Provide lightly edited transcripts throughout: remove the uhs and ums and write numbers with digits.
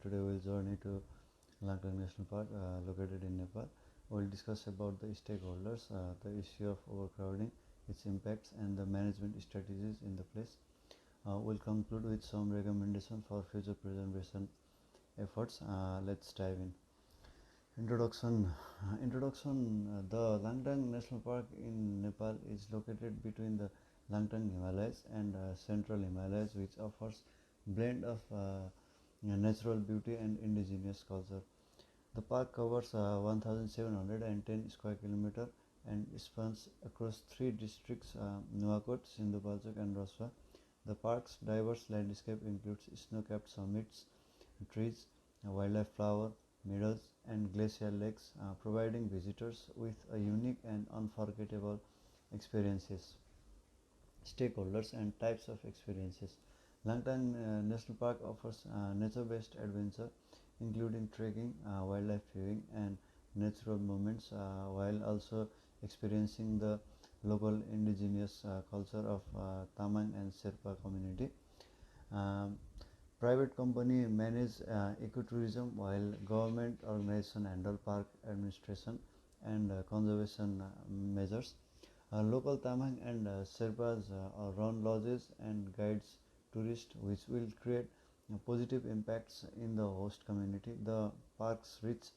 Today we'll journey to Langtang National Park, located in Nepal. We'll discuss about the stakeholders, the issue of overcrowding, its impacts, and the management strategies in the place. We'll conclude with some recommendations for future preservation efforts. Let's dive in. Introduction. The Langtang National Park in Nepal is located between the Langtang Himalayas and Central Himalayas, which offers blend of natural beauty and indigenous culture. The park covers 1,710 square kilometer and spans across three districts: Nuwakot, Sindhupalchok, and Raswa. The park's diverse landscape includes snow-capped summits, trees, wildlife flower, meadows, and glacial lakes, providing visitors with a unique and unforgettable experiences. Stakeholders and types of experiences. Langtang National Park offers nature-based adventure, including trekking, wildlife viewing, and natural movements, while also experiencing the local indigenous culture of Tamang and Sherpa community. Um, Private company manage ecotourism, while government organization handle park administration and conservation measures. Local Tamang and Sherpas run lodges and guides tourists, which will create positive impacts in the host community. The park's rich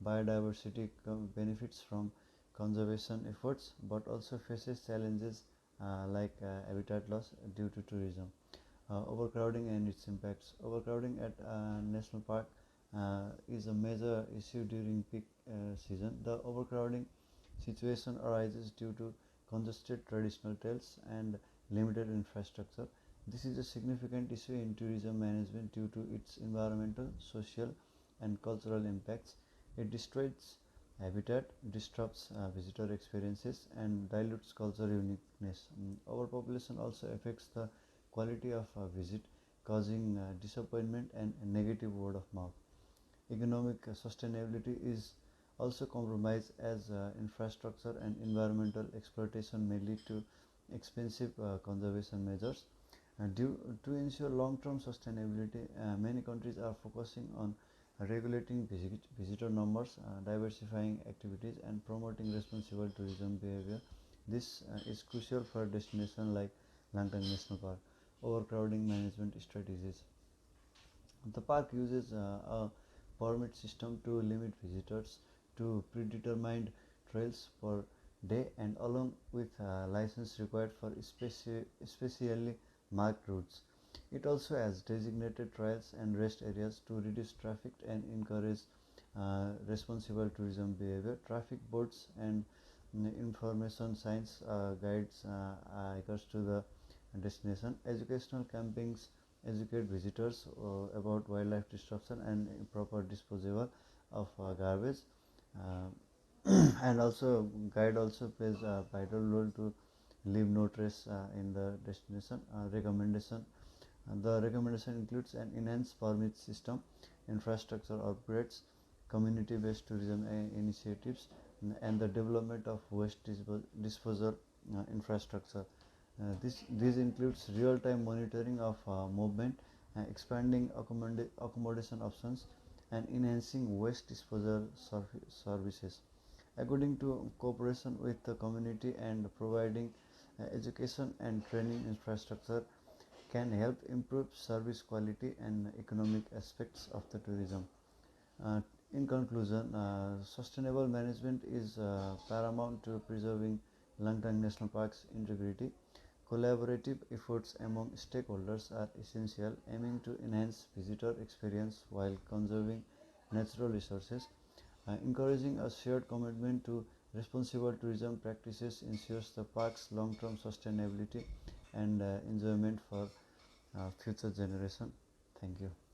biodiversity benefits from conservation efforts, but also faces challenges like habitat loss due to tourism. Overcrowding and its impacts. Overcrowding at national park is a major issue during peak season. The overcrowding situation arises due to congested traditional trails and limited infrastructure. This is a significant issue in tourism management due to its environmental, social, and cultural impacts. It destroys habitat, disrupts visitor experiences, and dilutes cultural uniqueness. Overpopulation also affects the quality of a visit, causing disappointment and negative word of mouth. Economic sustainability is also compromised as infrastructure and environmental exploitation may lead to expensive conservation measures. To ensure long-term sustainability, many countries are focusing on regulating visitor numbers, diversifying activities, and promoting responsible tourism behavior. This is crucial for a destination like Langtang National Park. Overcrowding management strategies. The park uses a permit system to limit visitors to predetermined trails per day and along with license required for specially marked routes. It also has designated trails and rest areas to reduce traffic and encourage responsible tourism behavior. Traffic boards and information signs guides hikers to the destination. Educational campings educate visitors about wildlife disruption and proper disposal of garbage. Uh, and also guide also plays a vital role to leave no trace in the destination. The recommendation includes an enhanced permit system, infrastructure upgrades, community-based tourism initiatives, and the development of waste disposal infrastructure. This includes real-time monitoring of movement, expanding accommodation options, and enhancing waste disposal services. According to cooperation with the community and providing education and training infrastructure can help improve service quality and economic aspects of the tourism. Uh, in conclusion, sustainable management is paramount to preserving Langtang National Park's integrity. Collaborative efforts among stakeholders are essential, aiming to enhance visitor experience while conserving natural resources. Encouraging a shared commitment to responsible tourism practices ensures the park's long-term sustainability and enjoyment for future generation. Thank you.